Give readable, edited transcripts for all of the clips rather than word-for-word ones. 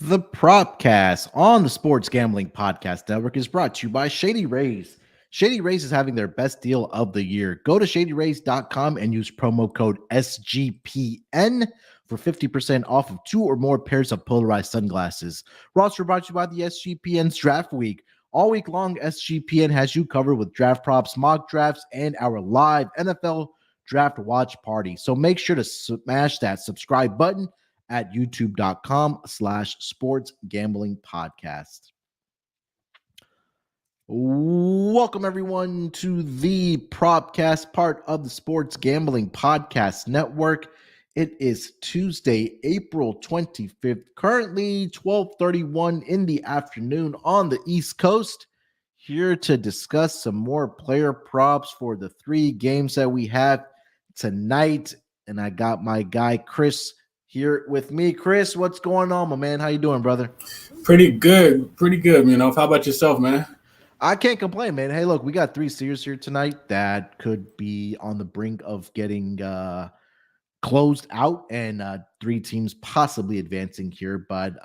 The Propcast on the Sports Gambling Podcast Network is brought to you by Shady Rays. Shady Rays is having their best deal of the year. Go to shadyrays.com and use promo code SGPN for 50% off of 2 or more pairs of polarized sunglasses. We're also brought to you by the SGPN's Draft Week. All week long, SGPN has you covered with draft props, mock drafts, and our live NFL draft watch party. So make sure to smash that subscribe button at youtube.com/sports gambling podcast. Welcome everyone to the Propcast, part of the Sports Gambling Podcast Network. It is Tuesday, April 25th, currently 12:31 in the afternoon on the East Coast. Here to discuss some more player props for the 3 games that we have tonight. And I got my guy Chris here with me. Chris, what's going on, my man? How you doing, brother? Pretty good. Munaf. How about yourself, man? I can't complain, man. Hey, look, we got 3 series here tonight that could be on the brink of getting closed out, and 3 teams possibly advancing here. But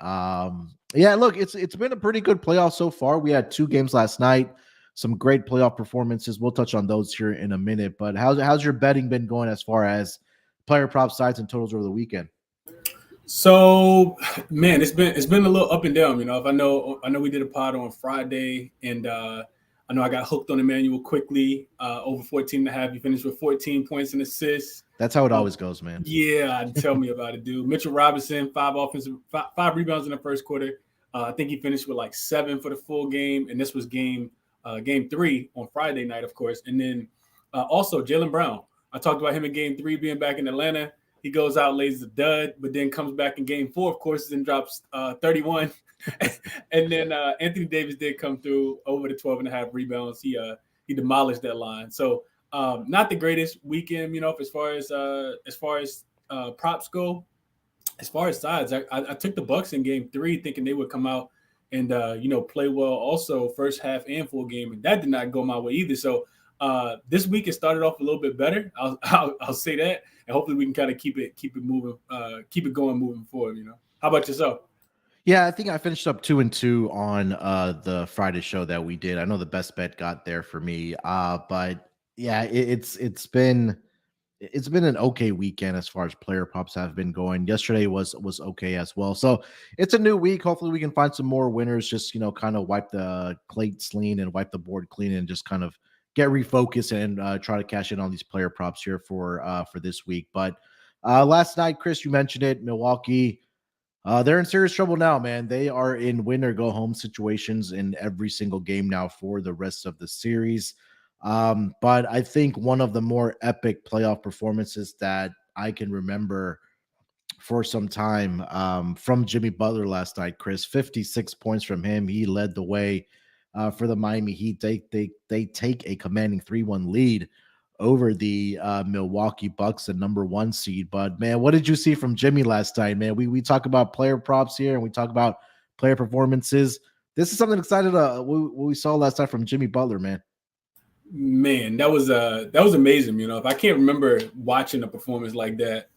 yeah, look, it's been a pretty good playoff so far. We had 2 games last night, some great playoff performances. We'll touch on those here in a minute. But how's your betting been going as far as player prop sides and totals over the weekend? So, man, it's been a little up and down. I know we did a pod on Friday, and I know I got hooked on Emmanuel quickly. Over 14.5. You finished with 14 points and assists. That's how it always goes, man. Yeah, tell me about it, dude. Mitchell Robinson, 5 rebounds in the first quarter. I think he finished with like 7 for the full game, and this was game 3 on Friday night, of course. And then also Jaylen Brown. I talked about him in game 3 being back in Atlanta. He goes out, lays the dud, but then comes back in game 4, of course, and drops 31. And then Anthony Davis did come through over the 12.5 rebounds. He demolished that line. So not the greatest weekend, as far as props go. As far as sides, I took the Bucks in game 3 thinking they would come out and play well also first half and full game, and that did not go my way either. So this week it started off a little bit better. I'll say that, and hopefully we can kind of keep it moving, keep it going moving forward. How about yourself? Yeah, I think I finished up 2-2 on the Friday show that we did. I know the best bet got there for me, but yeah, it's been an okay weekend as far as player props have been going. Yesterday was okay as well. So it's a new week. Hopefully we can find some more winners. Just kind of wipe the plates clean and wipe the board clean and just kind of get refocused and try to cash in on these player props here for this week. But last night, Chris, you mentioned it, Milwaukee. They're in serious trouble now, man. They are in win or go home situations in every single game now for the rest of the series. But I think one of the more epic playoff performances that I can remember for some time from Jimmy Butler last night, Chris, 56 points from him. He led the way for the Miami Heat. They take a commanding 3-1 lead over the Milwaukee Bucks, the number 1 seed. But man, what did you see from Jimmy last night, man? We talk about player props here and we talk about player performances. This is something excited we saw last night from Jimmy Butler, man. Man, that was amazing. If I can't remember watching a performance like that,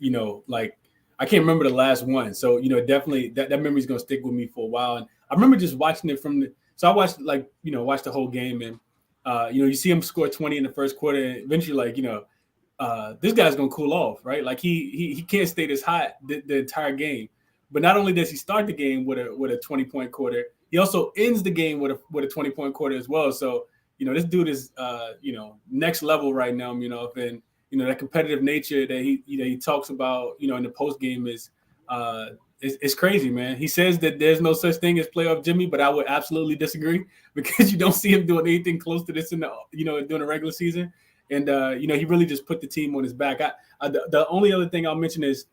like I can't remember the last one. So definitely that memory is gonna stick with me for a while. And I remember just watching it so I watched watched the whole game, and you see him score 20 in the first quarter, and eventually this guy's gonna cool off, right? Like he can't stay this hot the entire game. But not only does he start the game with a 20-point quarter, he also ends the game with a 20-point quarter as well. So this dude is next level right now, and that competitive nature that he talks about, in the post game is it's crazy, man. He says that there's no such thing as playoff Jimmy, but I would absolutely disagree because you don't see him doing anything close to this in the during the regular season. And he really just put the team on his back. The only other thing I'll mention is,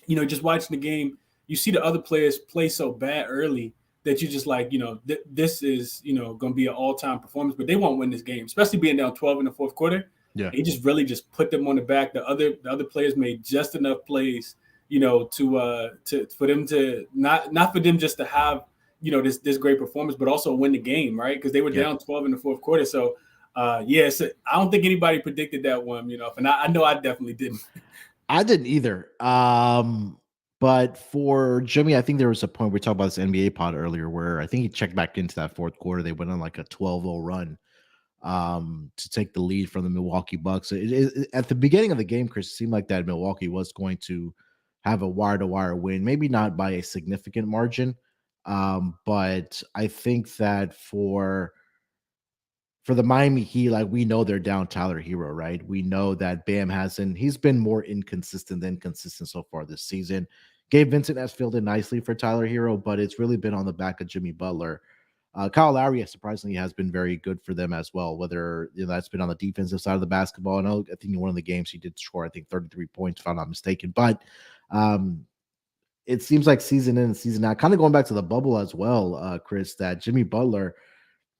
just watching the game, you see the other players play so bad early that you just like, this is, going to be an all-time performance, but they won't win this game, especially being down 12 in the fourth quarter. Yeah. He just really just put them on the back. The other players made just enough plays, to for them to not for them just to have, this great performance, but also win the game, right? Because they were down 12 in the fourth quarter. So, so I don't think anybody predicted that one, and I know I definitely didn't. I didn't either. But But for Jimmy, I think there was a point we talked about this NBA pod earlier where I think he checked back into that fourth quarter. They went on like a 12-0 run to take the lead from the Milwaukee Bucks. At the beginning of the game, Chris, it seemed like that Milwaukee was going to have a wire-to-wire win, maybe not by a significant margin, but I think that for the Miami Heat, like we know they're down Tyler Hero, right? We know that Bam hasn't, he's been more inconsistent than consistent so far this season. Gabe Vincent has filled in nicely for Tyler Hero, but it's really been on the back of Jimmy Butler. Kyle Lowry, surprisingly, has been very good for them as well, whether that's been on the defensive side of the basketball. I think in one of the games he did score, I think 33 points, if I'm not mistaken. But um, it seems like season in and season out, kind of going back to the bubble as well, Chris, that Jimmy Butler,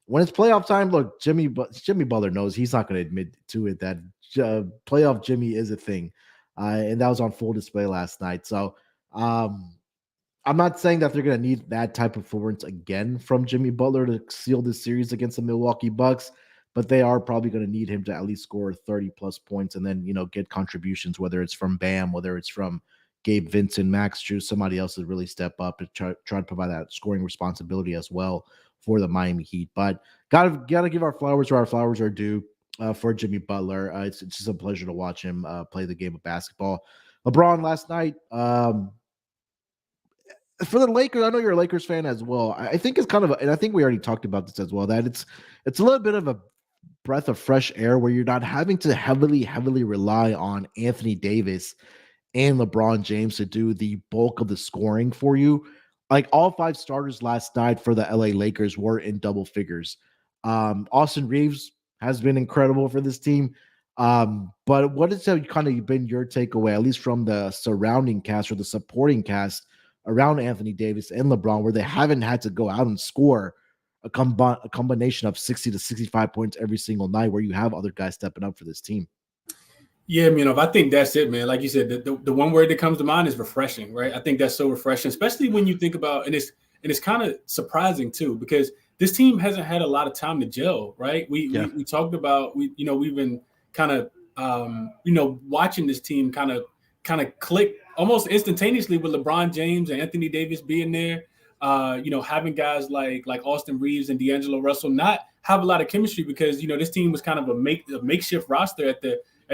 when it's playoff time, look, Jimmy Butler knows he's not going to admit to it that playoff Jimmy is a thing, and that was on full display last night. So um, I'm not saying that they're going to need that type of performance again from Jimmy Butler to seal this series against the Milwaukee Bucks, but they are probably going to need him to at least score 30 plus points and then get contributions, whether it's from Bam, whether it's from Gabe Vincent, Max Juice, somebody else to really step up and try to provide that scoring responsibility as well for the Miami Heat. But gotta give our flowers where our flowers are due for Jimmy Butler. It's just a pleasure to watch him play the game of basketball. LeBron last night. For the Lakers, I know you're a Lakers fan as well. I think it's kind of, and I think we already talked about this as well, that it's a little bit of a breath of fresh air where you're not having to heavily rely on Anthony Davis and LeBron James to do the bulk of the scoring for you. Like all five starters last night for the LA Lakers were in double figures. Austin Reeves has been incredible for this team. But what has kind of been your takeaway, at least from the surrounding cast or the supporting cast around Anthony Davis and LeBron, where they haven't had to go out and score a combination of 60 to 65 points every single night, where you have other guys stepping up for this team? Yeah, I think that's it, man. Like you said, the one word that comes to mind is refreshing, right? I think that's so refreshing, especially when you think about, and it's kind of surprising too, because this team hasn't had a lot of time to gel, right? We talked about, we've been kind of watching this team kind of click almost instantaneously with LeBron James and Anthony Davis being there. Having guys like Austin Reeves and D'Angelo Russell not have a lot of chemistry because this team was kind of a makeshift roster at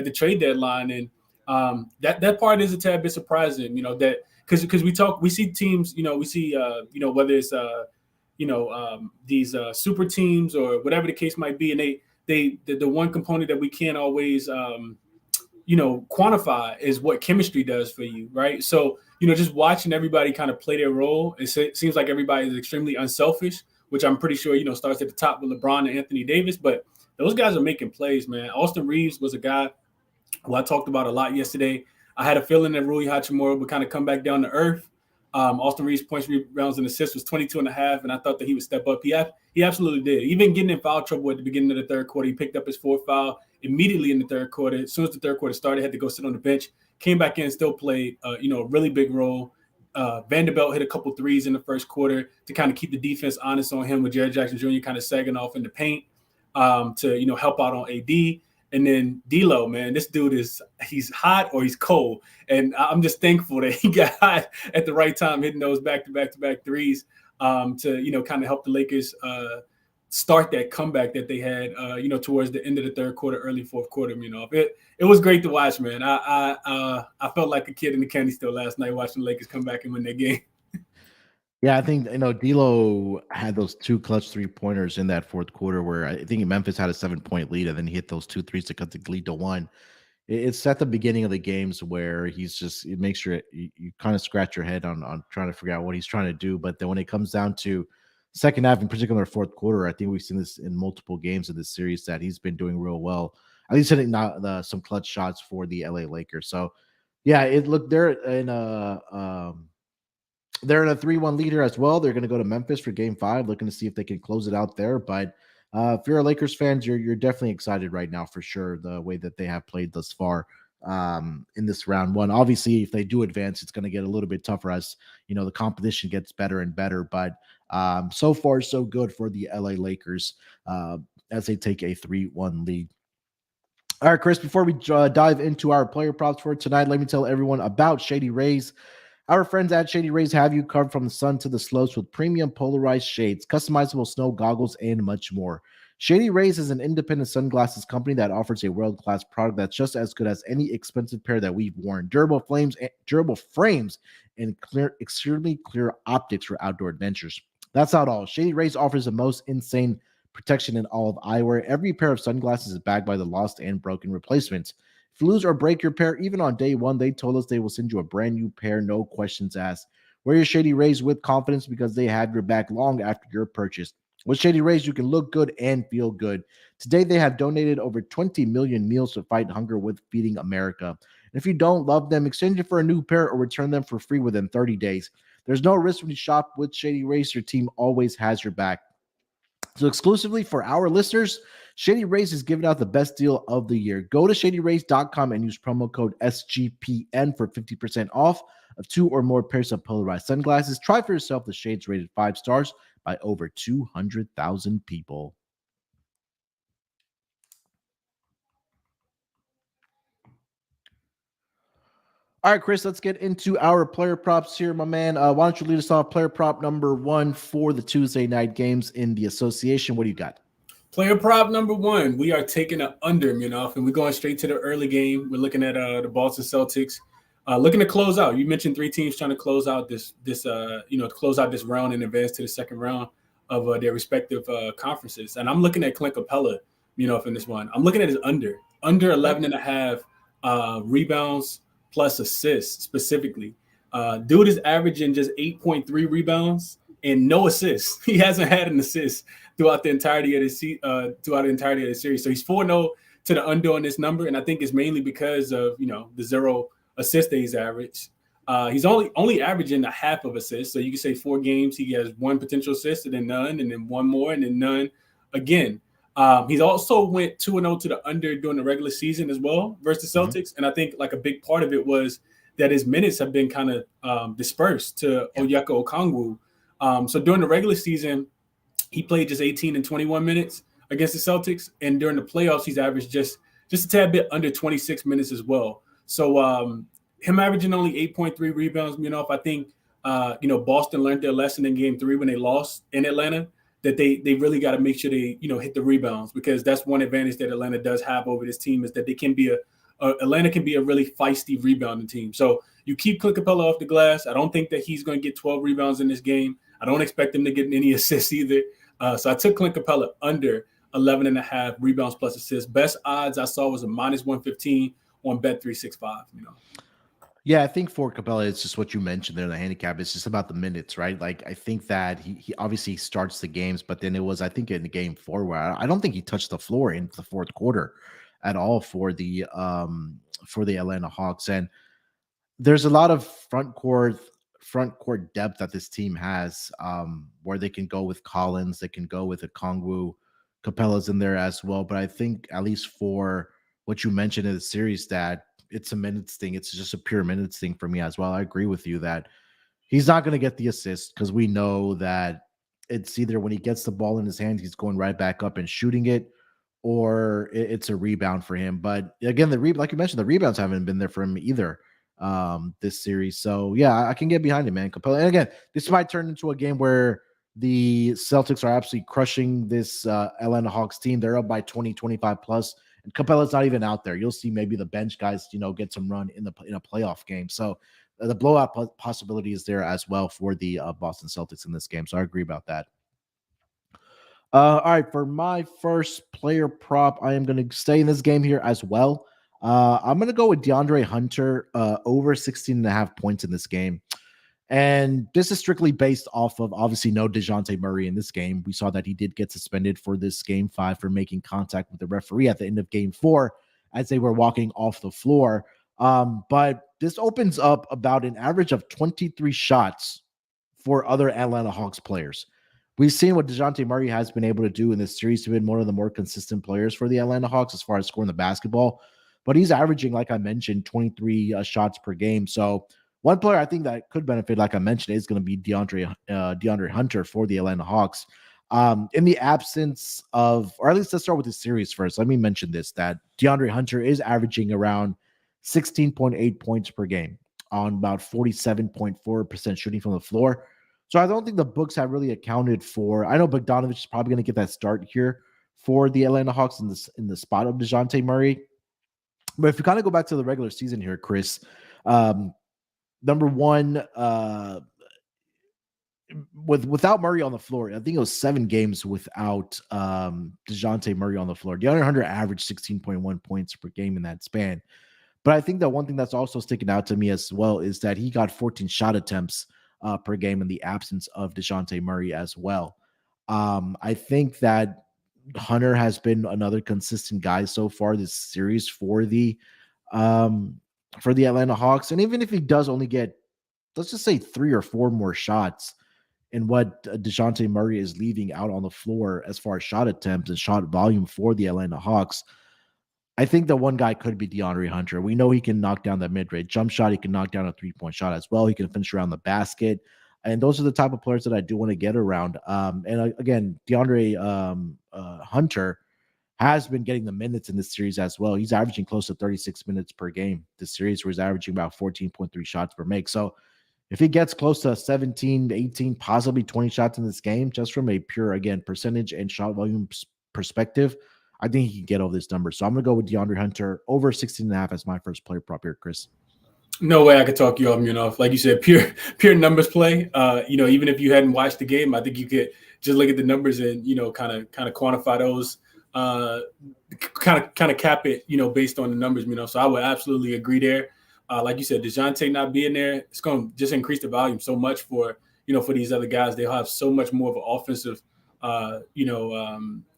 the trade deadline, and that part is a tad bit surprising. That because we see teams, we see whether it's these super teams or whatever the case might be, and the one component that we can't always quantify is what chemistry does for you, right? So just watching everybody kind of play their role, it seems like everybody is extremely unselfish, which I'm pretty sure starts at the top with LeBron and Anthony Davis, but those guys are making plays, man. Austin Reeves was a guy who I talked about a lot yesterday. I had a feeling that Rui Hachimura would kind of come back down to earth. Austin Reeves' points, rebounds, and assists was 22.5, and I thought that he would step up. He absolutely did. Even getting in foul trouble at the beginning of the third quarter, he picked up his fourth foul immediately in the third quarter. As soon as the third quarter started, had to go sit on the bench. Came back in, still played, a really big role. Vanderbilt hit a couple threes in the first quarter to kind of keep the defense honest on him, with Jared Jackson Jr. kind of sagging off in the paint to help out on AD. And then D'Lo, man, this dude he's hot or he's cold. And I'm just thankful that he got hot at the right time, hitting those back-to-back threes to, kind of help the Lakers start that comeback that they had, towards the end of the third quarter, early fourth quarter. It was great to watch, man. I felt like a kid in the candy store last night watching the Lakers come back and win that game. Yeah, I think D'Lo had those two clutch 3-pointers in that fourth quarter where I think Memphis had a 7-point lead and then he hit those 2 threes to cut the lead to 1. It's at the beginning of the games where it makes sure you kind of scratch your head on trying to figure out what he's trying to do. But then when it comes down to second half, in particular fourth quarter, I think we've seen this in multiple games of this series that he's been doing real well. At least hitting some clutch shots for the LA Lakers. So yeah, they're in a 3-1 leader as well. They're going to go to Memphis for Game 5, looking to see if they can close it out there. But if you're a Lakers fans, you're definitely excited right now for sure, the way that they have played thus far in this round one. Obviously, if they do advance, it's going to get a little bit tougher as the competition gets better and better. But so far, so good for the LA Lakers as they take a 3-1 lead. All right, Chris, before we dive into our player props for tonight, let me tell everyone about Shady Rays. Our friends at Shady Rays have you covered from the sun to the slopes with premium polarized shades, customizable snow goggles, and much more. Shady Rays is an independent sunglasses company that offers a world-class product that's just as good as any expensive pair that we've worn. Durable frames, and extremely clear optics for outdoor adventures. That's not all. Shady Rays offers the most insane protection in all of eyewear. Every pair of sunglasses is backed by the lost and broken replacements. If you lose or break your pair, even on day one, they told us they will send you a brand new pair, no questions asked. Wear your Shady Rays with confidence because they have your back long after your purchase. With Shady Rays, you can look good and feel good. Today, they have donated over 20 million meals to fight hunger with Feeding America. And if you don't love them, exchange it for a new pair or return them for free within 30 days. There's no risk when you shop with Shady Rays. Your team always has your back. So exclusively for our listeners, Shady Rays is giving out the best deal of the year. Go to shadyrays.com and use promo code SGPN for 50% off of 2 or more pairs of polarized sunglasses. Try for yourself the shades rated 5 stars by over 200,000 people. All right, Chris, let's get into our player props here, my man. Why don't you lead us off? Player prop number 1 for the Tuesday night games in the association. What do you got? Player prop number 1, we are taking an under, Munaf, and we're going straight to the early game. We're looking at the Boston Celtics, looking to close out. You mentioned 3 teams trying to close out this close out this round and advance to the second round of their respective conferences. And I'm looking at Clint Capella, in this one. I'm looking at his under 11 and a half rebounds plus assists specifically. Dude is averaging just 8.3 rebounds and no assists. He hasn't had an assist throughout the entirety of the series. So he's 4-0 to the under on this number, and I think it's mainly because of the 0 assists that he's averaged. He's only averaging a half of assists, so you can say 4 games he has 1 potential assist and then none, and then 1 more and then none again. He's also went 2-0 to the under during the regular season as well versus the Celtics, and I think like a big part of it was that his minutes have been kind of dispersed to Onyeka Okongwu. So during the regular season, he played just 18 and 21 minutes against the Celtics, and during the playoffs, he's averaged just a tad bit under 26 minutes as well. So him averaging only 8.3 rebounds, I think Boston learned their lesson in Game 3 when they lost in Atlanta, that they really got to make sure they hit the rebounds, because that's one advantage that Atlanta does have over this team, is that they can be Atlanta can be a really feisty rebounding team. So you keep Clint Capella off the glass. I don't think that he's going to get 12 rebounds in this game. I don't expect him to get any assists either. So I took Clint Capella under 11 and a half rebounds plus assists. Best odds I saw was a -115 on Bet365. Yeah, I think for Capella, it's just what you mentioned there, the handicap. It's just about the minutes, right? Like, I think that he obviously starts the games, but then it was, I think, in the game 4 where I don't think he touched the floor in the fourth quarter at all for the Atlanta Hawks. And there's a lot of front court depth that this team has, where they can go with Collins, they can go with Okongwu, Capella's in there as well. But I think, at least for what you mentioned in the series, that it's a minutes thing. It's just a pure minutes thing for me as well. I agree with you that he's not going to get the assist, because we know that it's either when he gets the ball in his hand, he's going right back up and shooting it, or it's a rebound for him. But again, like you mentioned, the rebounds haven't been there for him either this series. So yeah, I can get behind it, man. Capella. And again, this might turn into a game where the Celtics are absolutely crushing this Atlanta Hawks team. They're up by 20, 25 plus. And Capella's not even out there. You'll see maybe the bench guys, get some run in a playoff game. So the blowout possibility is there as well for the Boston Celtics in this game. So I agree about that. All right, for my first player prop, I am going to stay in this game here as well. I'm going to go with DeAndre Hunter over 16 and a half points in this game. And this is strictly based off of, obviously, no DeJounte Murray in this game. We saw that he did get suspended for this Game 5 for making contact with the referee at the end of Game 4 as they were walking off the floor. But this opens up about an average of 23 shots for other Atlanta Hawks players. We've seen what DeJounte Murray has been able to do in this series. He's been one of the more consistent players for the Atlanta Hawks as far as scoring the basketball. But he's averaging, like I mentioned, 23 shots per game. So one player I think that could benefit, like I mentioned, is going to be DeAndre Hunter for the Atlanta Hawks. In the absence of, or at least let's start with the series first. Let me mention this, that DeAndre Hunter is averaging around 16.8 points per game. on about 47.4% shooting from the floor. So I don't think the books have really accounted for. I know Bogdanovich is probably going to get that start here for the Atlanta Hawks in the spot of DeJounte Murray. But if you kind of go back to the regular season here, Chris, number one, without Murray on the floor, I think it was 7 games without DeJounte Murray on the floor. DeAndre Hunter averaged 16.1 points per game in that span. But I think that one thing that's also sticking out to me as well is that he got 14 shot attempts per game in the absence of DeJounte Murray as well. I think that Hunter has been another consistent guy so far this series for the Atlanta Hawks. And even if he does only get, let's just say 3 or 4 more shots in what DeJounte Murray is leaving out on the floor as far as shot attempts and shot volume for the Atlanta Hawks, I think the one guy could be DeAndre Hunter. We know he can knock down that mid-range jump shot. He can knock down a three-point shot as well. He can finish around the basket. And those are the type of players that I do want to get around. And again, DeAndre Hunter has been getting the minutes in this series as well. He's averaging close to 36 minutes per game this series, where he's averaging about 14.3 shots per make. So if he gets close to 17, 18, possibly 20 shots in this game, just from a pure, again, percentage and shot volume perspective, I think he can get over this number. So I'm going to go with DeAndre Hunter over 16.5 as my first player prop here, Chris. No way I could talk you off, like you said, pure numbers play. Even if you hadn't watched the game, I think you could just look at the numbers and, kind of quantify those, kind of cap it, based on the numbers, So I would absolutely agree there. Like you said, DeJounte not being there, it's going to just increase the volume so much for these other guys. They'll have so much more of an offensive,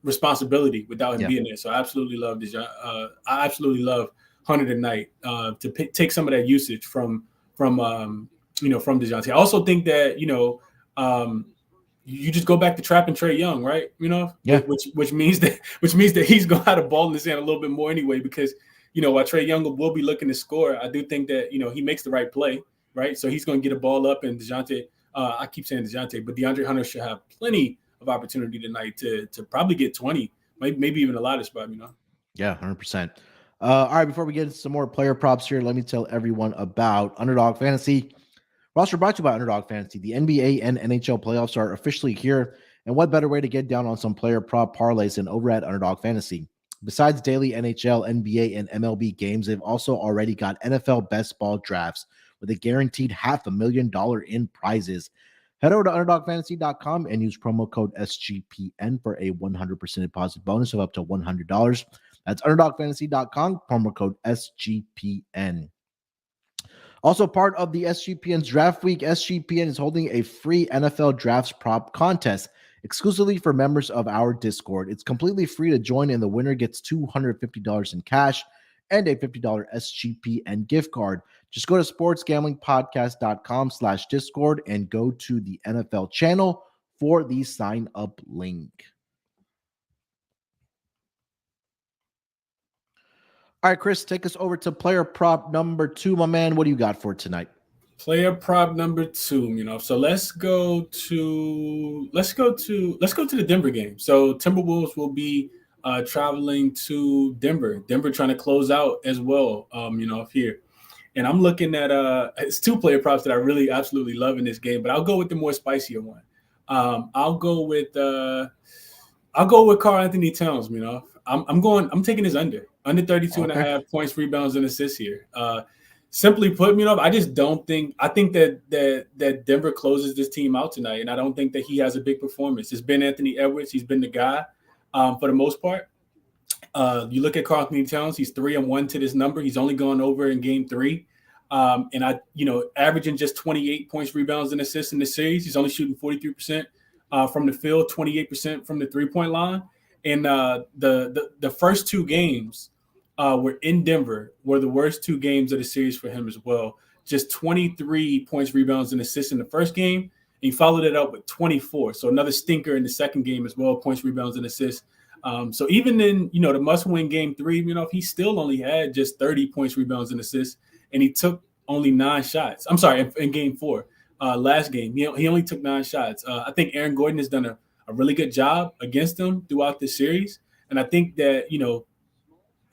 responsibility without him being there. So I absolutely love I absolutely love Hunter tonight to take some of that usage from DeJounte. I also think that you just go back to trapping Trae Young, right? Which means that he's going to have the ball in his hand a little bit more anyway, because while Trae Young will be looking to score, I do think that he makes the right play, right? So he's going to get a ball up, and DeJounte, I keep saying DeJounte, but DeAndre Hunter should have plenty of opportunity tonight to probably get 20, maybe even a lot of spot, Yeah, 100%. All right, before we get into some more player props here, let me tell everyone about Underdog Fantasy. Roster brought to you by Underdog Fantasy. The NBA and NHL playoffs are officially here, and what better way to get down on some player prop parlays than over at Underdog Fantasy? Besides daily NHL, NBA, and MLB games, they've also already got NFL best ball drafts with a guaranteed $500,000 in prizes. Head over to UnderdogFantasy.com and use promo code SGPN for a 100% deposit bonus of up to $100. That's UnderdogFantasy.com, promo code SGPN. Also part of the SGPN's Draft Week, SGPN is holding a free NFL Drafts Prop contest exclusively for members of our Discord. It's completely free to join, and the winner gets $250 in cash and a $50 SGPN gift card. Just go to sportsgamblingpodcast.com/Discord and go to the NFL channel for the sign up link. All right, Chris, take us over to player prop number 2, my man. What do you got for tonight? Player prop number 2, so let's go to the Denver game. So Timberwolves will be traveling to Denver trying to close out as well, here. And I'm looking at it's 2 player props that I really absolutely love in this game, but I'll go with the more spicier one. I'll go with Karl Anthony Towns. I'm taking his under 32 and a half points, rebounds, and assists here. Simply put, I just don't think – I think that Denver closes this team out tonight, and I don't think that he has a big performance. It's been Anthony Edwards. He's been the guy for the most part. You look at Karl Anthony Towns, he's 3-1 to this number. He's only gone over in game 3. And averaging just 28 points, rebounds, and assists in the series. He's only shooting 43% from the field, 28% from the three-point line. And the first 2 games were in Denver, were the worst 2 games of the series for him as well. Just 23 points, rebounds, and assists in the first game. And he followed it up with 24. So another stinker in the second game as well, points, rebounds, and assists. So even in, the must-win game 3, he still only had just 30 points, rebounds, and assists, and he took only 9 shots. I'm sorry, in game 4, last game, he only took 9 shots. I think Aaron Gordon has done a really good job against him throughout the series, and I think that,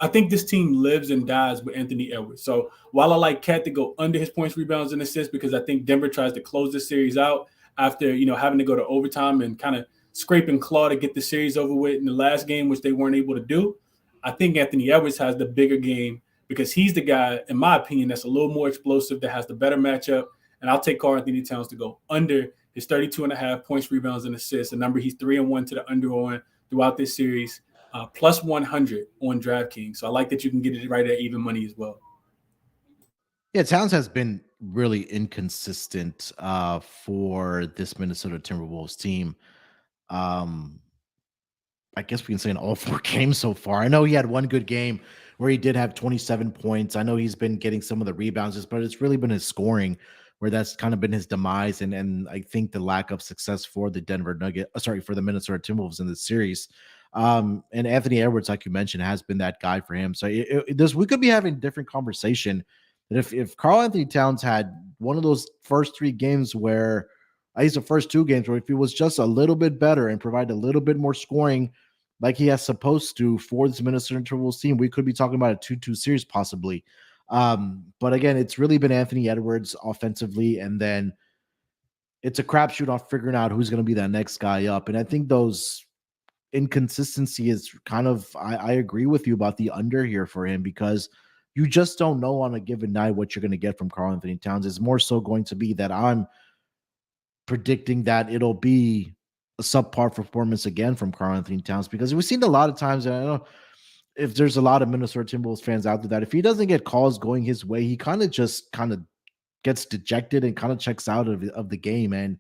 I think this team lives and dies with Anthony Edwards. So while I like Cat to go under his points, rebounds, and assists, because I think Denver tries to close this series out after, having to go to overtime and kind of scrape and claw to get the series over with in the last game, which they weren't able to do. I think Anthony Edwards has the bigger game because he's the guy, in my opinion, that's a little more explosive, that has the better matchup. And I'll take Karl-Anthony Towns to go under his 32.5 points, rebounds, and assists, a number he's 3-1 to the under on throughout this series. Plus 100 on DraftKings. So I like that you can get it right at even money as well. Yeah, Towns has been really inconsistent for this Minnesota Timberwolves team. I guess we can say in all 4 games so far. I know he had one good game where he did have 27 points. I know he's been getting some of the rebounds, but it's really been his scoring where that's kind of been his demise. And I think the lack of success for the for the Minnesota Timberwolves in this series. And Anthony Edwards, like you mentioned, has been that guy for him. So we could be having a different conversation that if Karl-Anthony Towns had one of those first 3 games where at least the first 2 games where if he was just a little bit better and provide a little bit more scoring like he has supposed to for this Minnesota Timberwolves team, we could be talking about a 2-2 series possibly. But again, it's really been Anthony Edwards offensively, and then it's a crapshoot on figuring out who's going to be that next guy up. And I think those inconsistency is kind of, I agree with you about the under here for him, because you just don't know on a given night what you're going to get from Karl-Anthony Towns. It's more so going to be that I'm predicting that it'll be a subpar performance again from Karl-Anthony Towns, because we've seen a lot of times, and I know if there's a lot of Minnesota Timberwolves fans out there, that if he doesn't get calls going his way, he kind of gets dejected and kind of checks out of the game. And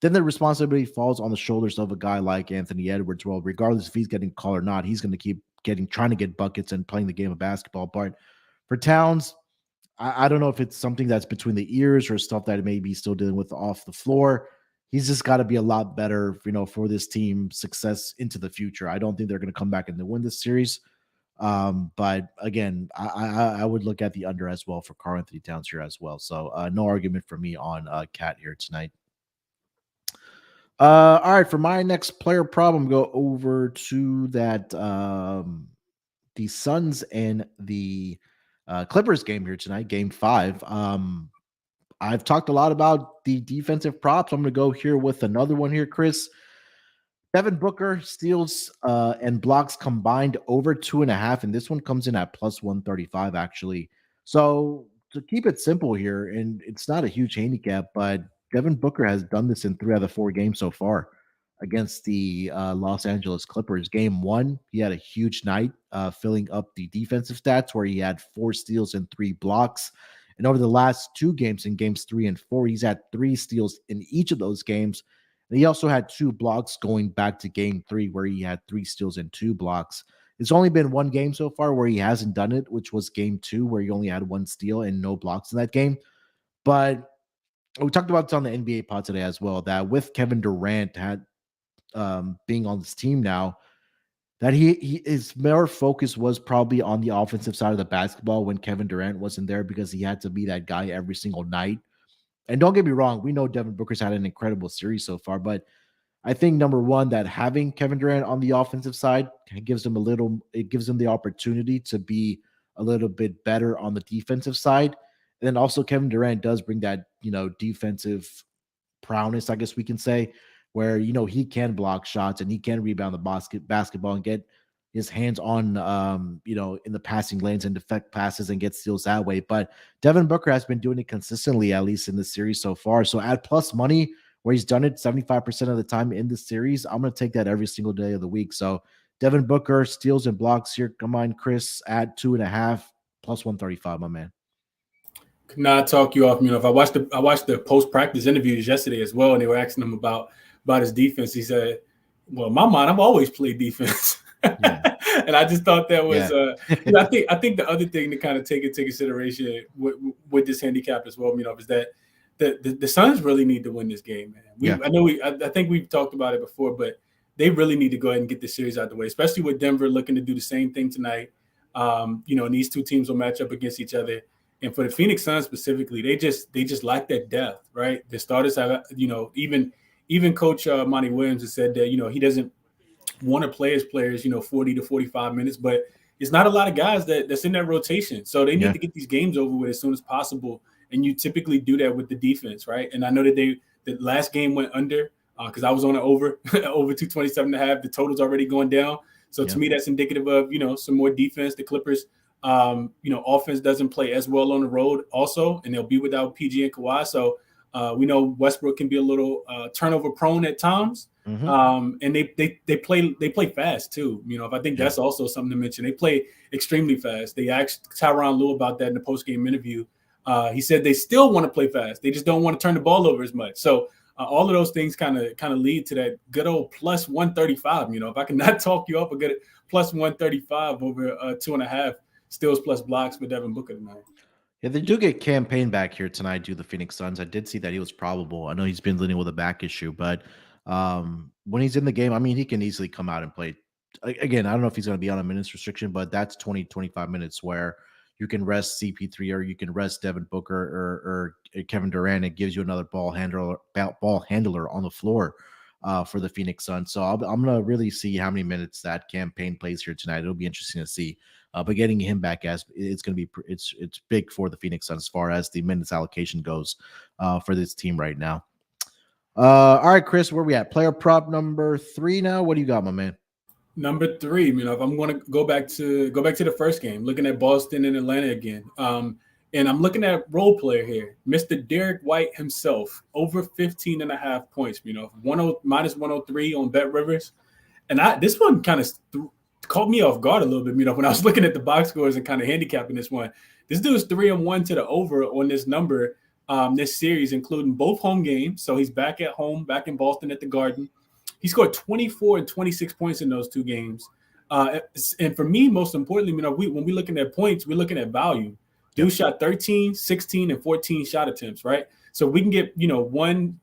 then the responsibility falls on the shoulders of a guy like Anthony Edwards. Well, regardless if he's getting called or not, he's going to keep trying to get buckets and playing the game of basketball. But for Towns, I don't know if it's something that's between the ears or stuff that may be still dealing with off the floor. He's just got to be a lot better, for this team success into the future. I don't think they're going to come back and win this series. But again, I would look at the under as well for Karl-Anthony Towns here as well. So no argument for me on Cat here tonight. All right, for my next player problem, go over to that the Suns and the Clippers game here tonight, game 5. I've talked a lot about the defensive props. I'm going to go here with another one here, Chris. Devin Booker steals and blocks combined over 2.5, and this one comes in at plus 135 actually. So to keep it simple here, and it's not a huge handicap, but Devin Booker has done this in 3 out of 4 games so far against the Los Angeles Clippers. Game 1, he had a huge night, filling up the defensive stats where he had 4 steals and 3 blocks. And over the last 2 games, in games 3 and 4, he's had 3 steals in each of those games. And he also had 2 blocks going back to game 3 where he had 3 steals and 2 blocks. It's only been 1 game so far where he hasn't done it, which was game 2 where he only had 1 steal and no blocks in that game. But we talked about this on the NBA pod today as well, that with Kevin Durant being on this team now, that his more focus was probably on the offensive side of the basketball when Kevin Durant wasn't there, because he had to be that guy every single night. And don't get me wrong, we know Devin Booker's had an incredible series so far, but I think number one, that having Kevin Durant on the offensive side gives him the opportunity to be a little bit better on the defensive side. And then also Kevin Durant does bring that, defensive prowess, I guess we can say, where, he can block shots and he can rebound the basketball and get his hands on, in the passing lanes and defect passes and get steals that way. But Devin Booker has been doing it consistently, at least in the series so far. So at plus money, where he's done it 75% of the time in the series, I'm going to take that every single day of the week. So Devin Booker, steals and blocks here. Come on, Chris, at 2.5, plus 135, my man. Could not talk you off. I watched the post-practice interviews yesterday as well, and they were asking him about his defense. He said, well, in my mind, I've always played defense. Yeah. And I just thought that was I think the other thing to kind of take into consideration with this handicap as well, is that the Suns really need to win this game, man. I think we've talked about it before, but they really need to go ahead and get the series out of the way, especially with Denver looking to do the same thing tonight. And these 2 teams will match up against each other. And for the Phoenix Suns specifically, they just lack that depth, right? The starters have, even Coach Monty Williams has said that, he doesn't want to play his players, 40 to 45 minutes, but it's not a lot of guys that's in that rotation. So they need Yeah. to get these games over with as soon as possible. And you typically do that with the defense, right? And I know that the last game went under because I was on an over over 227.5. The total's already going down. So Yeah. to me, that's indicative of some more defense. The Clippers, offense doesn't play as well on the road also, and they'll be without PG and Kawhi. So we know Westbrook can be a little turnover prone at times. Hmm. And they play fast too. If I think Yeah. that's also something to mention. They play extremely fast. They asked Tyronn Lue about that in the post game interview. He said they still want to play fast. They just don't want to turn the ball over as much. So all of those things kind of lead to that good old plus 135. If I cannot talk you up a good plus 135 over 2.5 steals plus blocks for Devin Booker tonight. Yeah, they do get campaign back here tonight due to the Phoenix Suns. I did see that he was probable. I know he's been dealing with a back issue, but when he's in the game, I mean, he can easily come out and play. Again, I don't know if he's going to be on a minutes restriction, but that's 20, 25 minutes where you can rest CP3 or you can rest Devin Booker or Kevin Durant. It gives you another ball handler on the floor for the Phoenix Suns. So I'm going to really see how many minutes that campaign plays here tonight. It'll be interesting to see. But getting him back as it's going to be it's big for the Phoenix Suns as far as the minutes allocation goes for this team right now. All right, Chris, where we at? Player prop number 3 now. What do you got, my man? Number 3, if I'm going to go back to the first game, looking at Boston and Atlanta again, and I'm looking at role player here, Mr. Derek White himself, over 15.5 points. Minus 103 on Bet Rivers, and this one kind of caught me off guard a little bit. When I was looking at the box scores and kind of handicapping this one, this dude is 3-1 to the over on this number this series, including both home games. So he's back at home, back in Boston at the Garden. He scored 24 and 26 points in those two games. And for me, most importantly, when we're looking at points, we're looking at value. Dude shot 13, 16, and 14 shot attempts, right? So we can get, 1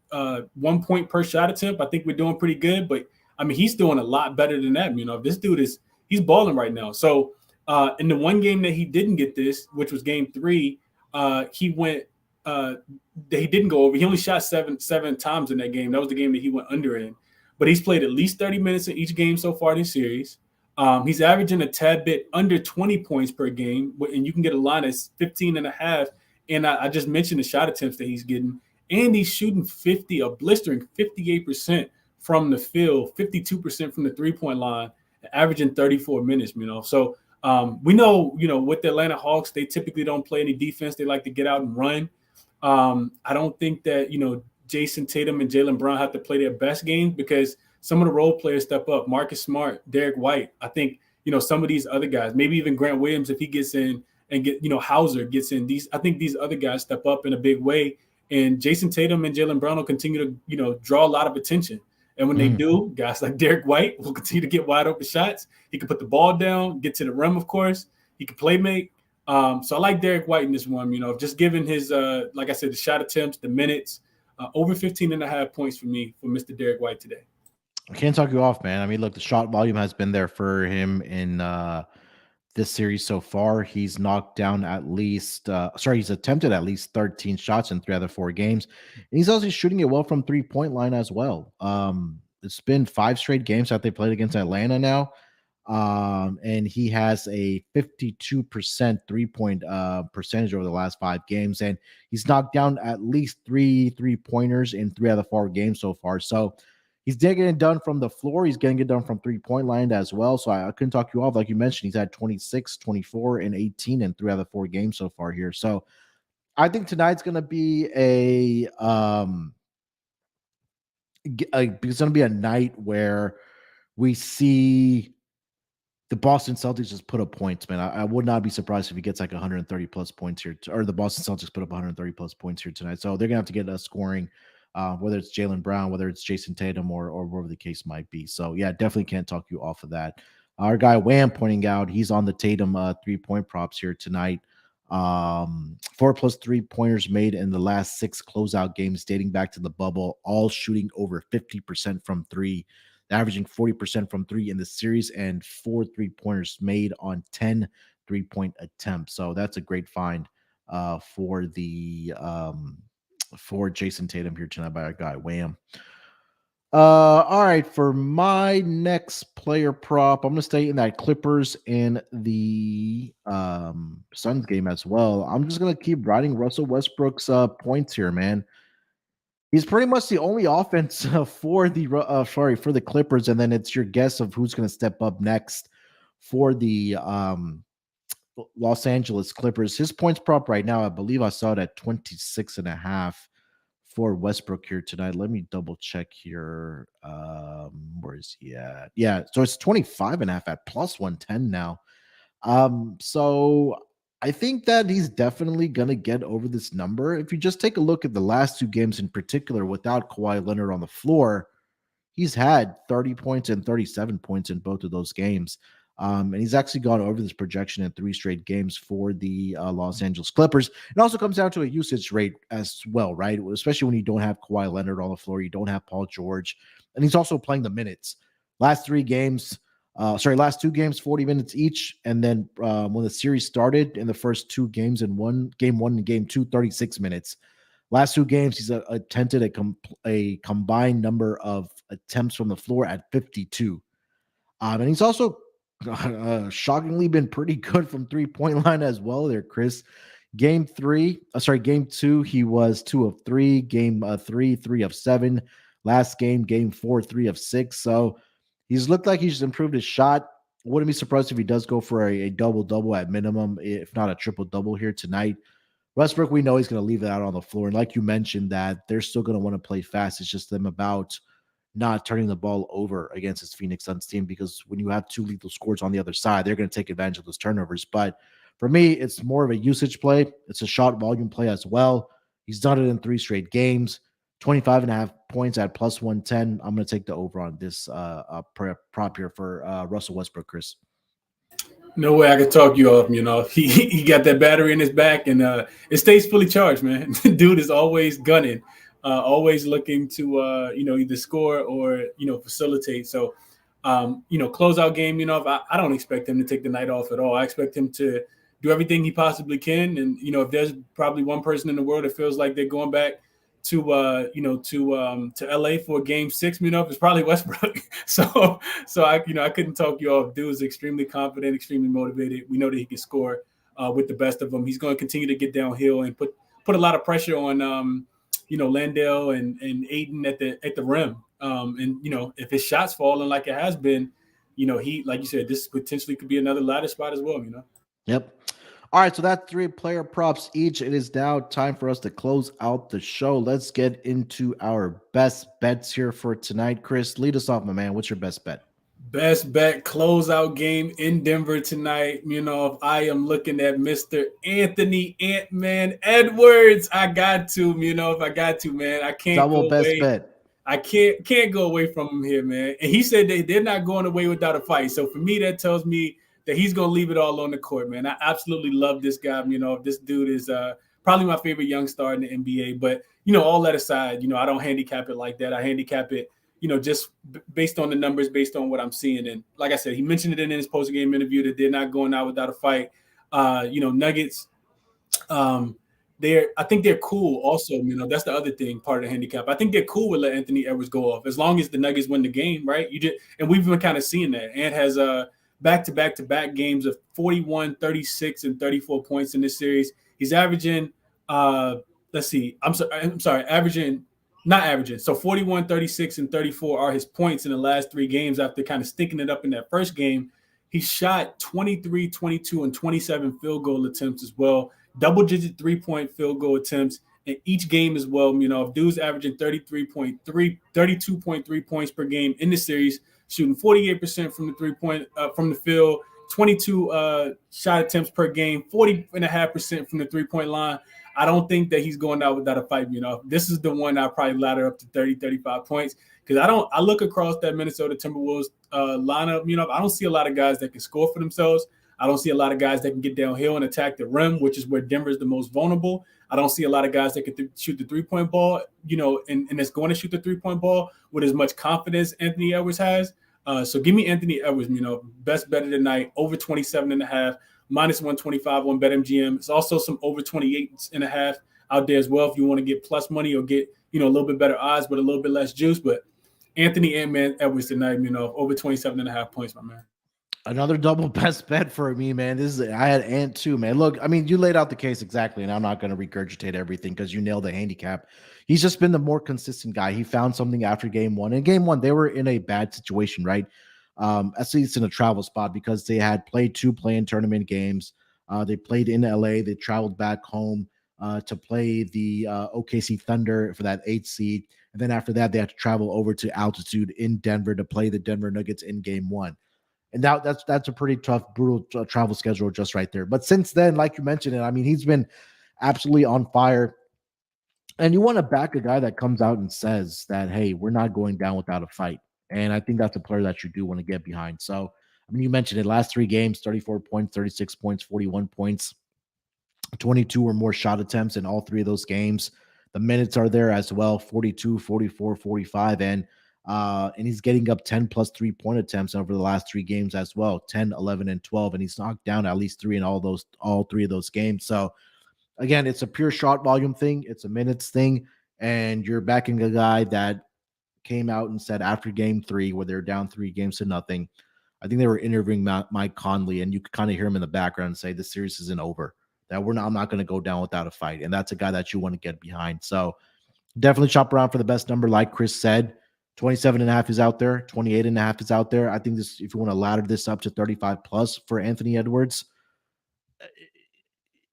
point per shot attempt. I think we're doing pretty good. But, I mean, he's doing a lot better than that. This dude he's balling right now. So in the one game that he didn't get this, which was game 3, he went he didn't go over. He only shot seven times in that game. That was the game that he went under in. But he's played at least 30 minutes in each game so far this series. He's averaging a tad bit under 20 points per game, and you can get a line that's 15.5. And I just mentioned the shot attempts that he's getting. And he's shooting a blistering 58% from the field, 52% from the three-point line, averaging 34 minutes, So we know, with the Atlanta Hawks, they typically don't play any defense. They like to get out and run. I don't think that, Jason Tatum and Jaylen Brown have to play their best games because some of the role players step up. Marcus Smart, Derek White. I think, some of these other guys, maybe even Grant Williams, if he gets in and Hauser gets in, I think these other guys step up in a big way. And Jason Tatum and Jaylen Brown will continue to, draw a lot of attention. And when they do, guys like Derek White will continue to get wide open shots. He can put the ball down, get to the rim, of course. He can play make. So I like Derek White in this one, just given his, like I said, the shot attempts, the minutes, over 15.5 points for me for Mr. Derek White today. I can't talk you off, man. I mean, look, the shot volume has been there for him in this series so far. He's knocked down he's attempted at least 13 shots in 3 out of 4 games. And he's also shooting it well from 3-point line as well. It's been 5 straight games that they played against Atlanta now. And he has a 52% 3-point percentage over the last 5 games. And he's knocked down at least 3 3-pointers in 3 out of 4 games so far. So he's getting it done from the floor. He's getting it done from 3-point line as well. So I couldn't talk you off. Like you mentioned, he's had 26, 24, and 18 in 3 out of 4 games so far here. So I think tonight's going to be it's going to be a night where we see the Boston Celtics just put up points, man. I would not be surprised if he gets like 130 plus points here, or the Boston Celtics put up 130 plus points here tonight. So they're gonna have to get us scoring, whether it's Jaylen Brown, whether it's Jason Tatum, or whatever the case might be. So yeah, definitely can't talk you off of that. Our guy Wham pointing out he's on the Tatum 3-point props here tonight. 4+ 3-pointers made in the last 6 closeout games dating back to the bubble, all shooting over 50% from 3. Averaging 40% from 3 in the series, and 4 3-pointers made on 10 3-point attempts. So that's a great find for Jason Tatum here tonight by our guy Wham. All right, for my next player prop, I'm gonna stay in that Clippers and the Suns game as well. I'm just gonna keep riding Russell Westbrook's points here, man. He's pretty much the only offense for the for the Clippers, and then it's your guess of who's gonna step up next for the Los Angeles Clippers. His points prop right now, I believe I saw it at 26.5 for Westbrook here tonight. Let me double check here. Where is he at? Yeah, so it's 25.5 at plus 110 now. So I think that he's definitely gonna get over this number. If you just take a look at the last two games in particular without Kawhi Leonard on the floor, he's had 30 points and 37 points in both of those games. And he's actually gone over this projection in 3 straight games for the Los Angeles Clippers. It also comes down to a usage rate as well, right? Especially when you don't have Kawhi Leonard on the floor, you don't have Paul George, and he's also playing the minutes. Last 3 games, last 2 games, 40 minutes each. And then when the series started in the first 2 games game one and game two, 36 minutes. Last 2 games, he's attempted a combined number of attempts from the floor at 52. And he's also shockingly been pretty good from 3-point line as well there, Chris. Game 2, he was 2 of 3. Game 3, 3 of 7. Last game 4, 3 of 6. So he's looked like he's improved his shot. Wouldn't be surprised if he does go for a double-double at minimum, if not a triple-double here tonight. Westbrook, we know he's going to leave it out on the floor. And like you mentioned, that they're still going to want to play fast. It's just them about not turning the ball over against this Phoenix Suns team, because when you have 2 lethal scores on the other side, they're going to take advantage of those turnovers. But for me, it's more of a usage play. It's a shot volume play as well. He's done it in 3 straight games, 25.5 points at plus 110. I'm going to take the over on this prop here for Russell Westbrook, Chris. No way I could talk you off. He got that battery in his back, and it stays fully charged, man. Dude is always gunning. Always looking to either score or facilitate. So closeout game. I don't expect him to take the night off at all. I expect him to do everything he possibly can. And if there's probably one person in the world that feels like they're going back to LA for game 6, it's probably Westbrook. so I couldn't talk you off. Dude is extremely confident, extremely motivated. We know that he can score with the best of them. He's going to continue to get downhill and put a lot of pressure on Landale and Aiden at the rim. And if his shots falling like it has been, he, like you said, this potentially could be another ladder spot as well. Yep. All right, so that's 3 player props each. It is now time for us to close out the show. Let's get into our best bets here for tonight. Chris, lead us off, my man. What's your best bet? Best bet closeout game in Denver tonight. I am looking at Mr. Anthony Ant-Man Edwards. I got to, if I got to, man. I can't double go best away. Bet. I can't go away from him here, man. And he said they're not going away without a fight. So for me, that tells me that he's going to leave it all on the court, man. I absolutely love this guy. This dude is probably my favorite young star in the NBA. But, all that aside, I don't handicap it like that. I handicap it, just based on the numbers, based on what I'm seeing. And like I said, he mentioned it in his post-game interview that they're not going out without a fight. Nuggets, I think they're cool also. That's the other thing, part of the handicap. I think they're cool with letting Anthony Edwards go off as long as the Nuggets win the game, right? And we've been kind of seeing that. Ant has back-to-back games of 41, 36, and 34 points in this series. He's averaging, So 41, 36, and 34 are his points in the last 3 games after kind of stinking it up in that first game. He shot 23, 22, and 27 field goal attempts as well. Double-digit 3-point field goal attempts in each game as well. If dude's averaging 32.3 points per game in the series, shooting 48% from the 3-point from the field, 22 shot attempts per game, 40.5% from the 3-point line. I don't think that he's going out without a fight. This is the one I'll probably ladder up to 30, 35 points, because I look across that Minnesota Timberwolves lineup. I don't see a lot of guys that can score for themselves. I don't see a lot of guys that can get downhill and attack the rim, which is where Denver is the most vulnerable. I don't see a lot of guys that can shoot the 3-point ball, and it's going to shoot the 3-point ball with as much confidence Anthony Edwards has. So give me Anthony Edwards, best bet of the night, over 27.5, minus 125 on BetMGM. It's also some over 28.5 out there as well if you want to get plus money or get, a little bit better odds but a little bit less juice. But Anthony Ant-Man Edwards tonight, over 27.5 points, my man. Another double best bet for me, man. This is I had Ant too, man. Look, I mean, you laid out the case exactly, and I'm not going to regurgitate everything because you nailed the handicap. He's just been the more consistent guy. He found something after game one. In game one, they were in a bad situation, right? At least in a travel spot because they had played two play-in tournament games. They played in LA. They traveled back home to play the OKC Thunder for that 8th seed, and then after that, they had to travel over to altitude in Denver to play the Denver Nuggets in game one. And that's a pretty tough, brutal travel schedule just right there. But since then, like you mentioned it, I mean, he's been absolutely on fire. And you want to back a guy that comes out and says that, hey, we're not going down without a fight. And I think that's a player that you do want to get behind. So, I mean, you mentioned it, last 3 games, 34 points, 36 points, 41 points, 22 or more shot attempts in all 3 of those games. The minutes are there as well, 42, 44, 45. And he's getting up 10 plus 3-point attempts over the last 3 games as well, 10, 11, and 12. And he's knocked down at least 3 in all 3 of those games. So again, it's a pure shot volume thing. It's a minutes thing. And you're backing a guy that came out and said after game 3, where they're down 3 games to nothing, I think they were interviewing Mike Conley, and you could kind of hear him in the background and say, the series isn't over. That I'm not going to go down without a fight. And that's a guy that you want to get behind. So definitely shop around for the best number. Like Chris said, 27.5 is out there, 28.5 is out there. I think this, if you want to ladder this up to 35 plus for Anthony Edwards,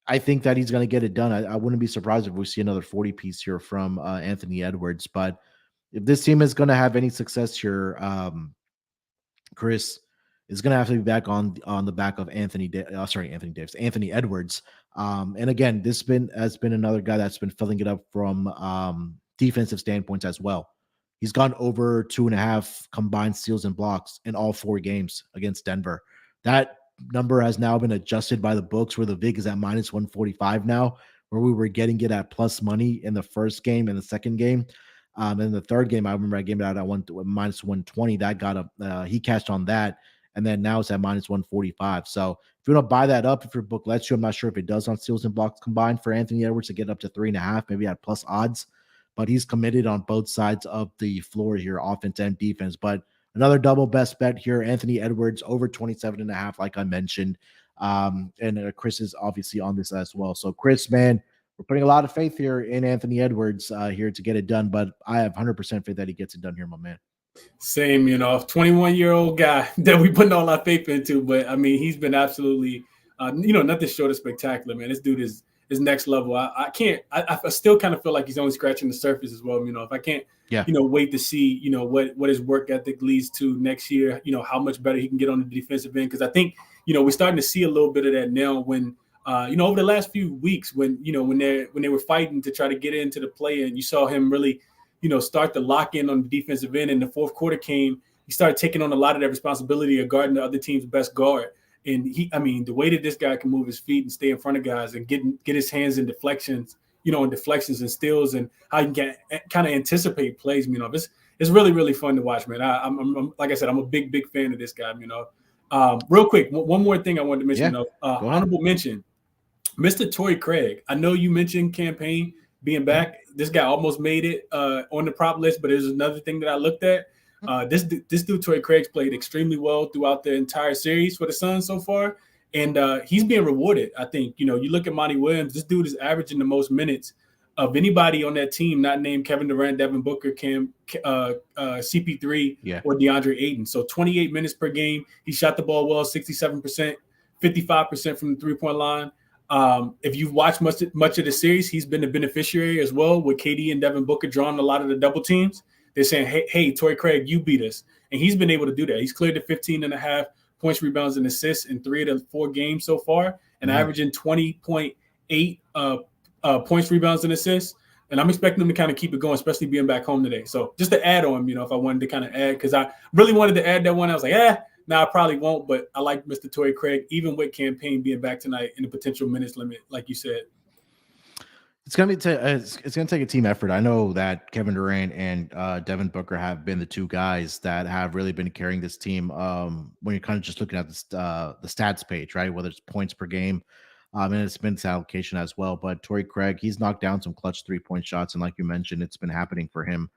I think that he's going to get it done. I wouldn't be surprised if we see another 40 piece here from Anthony Edwards. But if this team is going to have any success here, Chris is going to have to be back on the back of Anthony Edwards. And again, has been another guy that's been filling it up from defensive standpoints as well. He's gone over 2.5 combined steals and blocks in all 4 games against Denver. That number has now been adjusted by the books, where the VIG is at minus 145 now, where we were getting it at plus money in the first game and the second game. And the third game, I remember I gave it out at minus 120. That got up. He cashed on that. And then now it's at minus 145. So if you want to buy that up, if your book lets you, I'm not sure if it does on steals and blocks combined for Anthony Edwards to get up to 3.5, maybe at plus odds. But he's committed on both sides of the floor here, offense and defense. But another double best bet here, Anthony Edwards over 27.5, like I mentioned. And Chris is obviously on this as well. So Chris, man, we're putting a lot of faith here in Anthony Edwards here to get it done. But I have 100% faith that he gets it done here, my man. Same, 21-year-old guy that we putting all our faith into. But I mean, he's been absolutely, nothing short of spectacular, man. This dude is next level. I still kind of feel like he's only scratching the surface as well. If I can't, wait to see, what his work ethic leads to next year, how much better he can get on the defensive end. Because I think, we're starting to see a little bit of that now when, over the last few weeks when they were fighting to try to get into the play, and you saw him really, start to lock in on the defensive end. And the fourth quarter came, he started taking on a lot of that responsibility of guarding the other team's best guard. And the way that this guy can move his feet and stay in front of guys and get his hands in deflections, and steals, and how you can kind of anticipate plays, it's really, really fun to watch, man. I'm like I said, I'm a big fan of this guy, Real quick, one more thing I wanted to mention, honorable mention, Mr. Torrey Craig. I know you mentioned campaign being back. This guy almost made it on the prop list, but there's another thing that I looked at. This dude, Torrey Craig's played extremely well throughout the entire series for the Suns so far, and he's being rewarded. I think, you look at Monty Williams, this dude is averaging the most minutes of anybody on that team not named Kevin Durant, Devin Booker, CP3, or DeAndre Ayton. So 28 minutes per game. He shot the ball well, 67%, 55% from the three-point line. If you've watched much of the series, he's been the beneficiary as well, with KD and Devin Booker drawing a lot of the double teams. They're saying, hey, Torrey Craig, you beat us. And he's been able to do that. He's cleared the 15.5 points, rebounds, and assists in 3 of the 4 games so far, and averaging 20.8 points, rebounds, and assists. And I'm expecting him to kind of keep it going, especially being back home today. So just to add on, if I wanted to kind of add, because I really wanted to add that one. I was like, I probably won't, but I like Mr. Torrey Craig, even with campaign being back tonight and the potential minutes limit, like you said. It's gonna take a team effort. I know that Kevin Durant and Devin Booker have been the 2 guys that have really been carrying this team. When you're kind of just looking at the stats page, right? Whether it's points per game, and it's minutes allocation as well. But Torrey Craig, he's knocked down some clutch 3-point shots, and like you mentioned, it's been happening for him.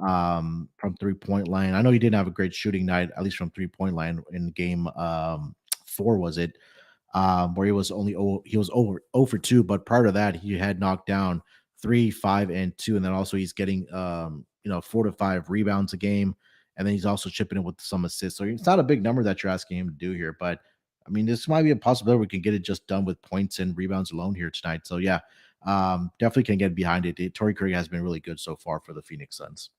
from 3-point line. I know he didn't have a great shooting night, at least from 3-point line in game 4, was it? Where he was over 0 for 2, but prior to that, he had knocked down 3, 5, and 2, and then also he's getting 4 to 5 rebounds a game, and then he's also chipping in with some assists. So it's not a big number that you're asking him to do here, but I mean, this might be a possibility we can get it just done with points and rebounds alone here tonight. So yeah, definitely can get behind it. Torrey Craig has been really good so far for the Phoenix Suns.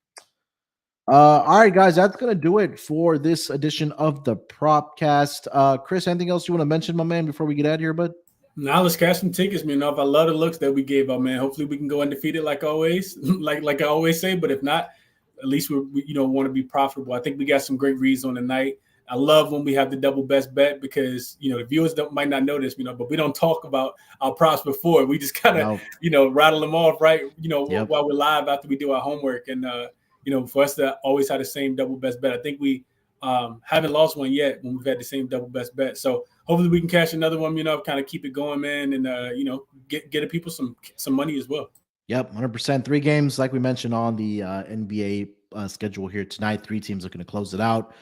All right, guys, that's gonna do it for this edition of the Propcast. Chris, anything else you want to mention, my man, before we get out of here, bud? Now let's cash some tickets, man. I love the looks that we gave out, man. Hopefully we can go undefeated like always, like I always say. But if not, at least we want to be profitable. I think we got some great reads on the night. I love when we have the double best bet because the viewers might not know this, but we don't talk about our props before. We just kind of rattle them off, right? While we're live after we do our homework, and for us to always have the same double best bet. I think we haven't lost one yet when we've had the same double best bet. So hopefully we can cash another one, kind of keep it going, man, and get the people some money as well. Yep, 100%. 3 games, like we mentioned on the NBA schedule here tonight. 3 teams looking to close it out.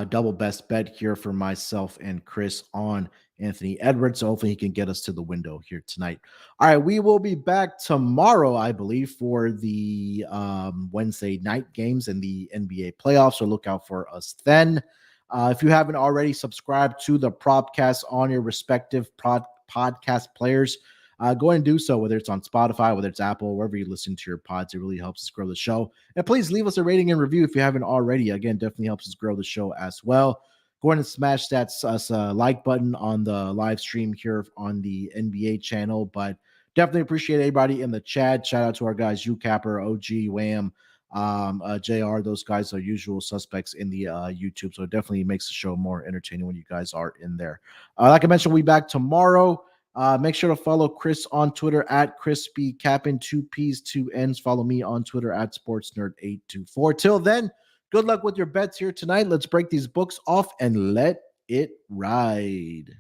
Double best bet here for myself and Chris on Anthony Edwards. So hopefully he can get us to the window here tonight. All right, we will be back tomorrow, I believe, for the Wednesday night games and the NBA playoffs. So look out for us then. If you haven't already, subscribed to the Propcast on your respective podcast players. Go and do so, whether it's on Spotify, whether it's Apple, wherever you listen to your pods. It really helps us grow the show. And please leave us a rating and review if you haven't already. Again, definitely helps us grow the show as well. Go ahead and smash that like button on the live stream here on the NBA channel. But definitely appreciate everybody in the chat. Shout out to our guys, UCapper, OG, Wham, JR. Those guys are usual suspects in the YouTube. So it definitely makes the show more entertaining when you guys are in there. Like I mentioned, we'll be back tomorrow. Make sure to follow Chris on Twitter at ChrisBeCappinn, 2 P's, 2 N's. Follow me on Twitter at SportsNerd824. Till then, good luck with your bets here tonight. Let's break these books off and let it ride.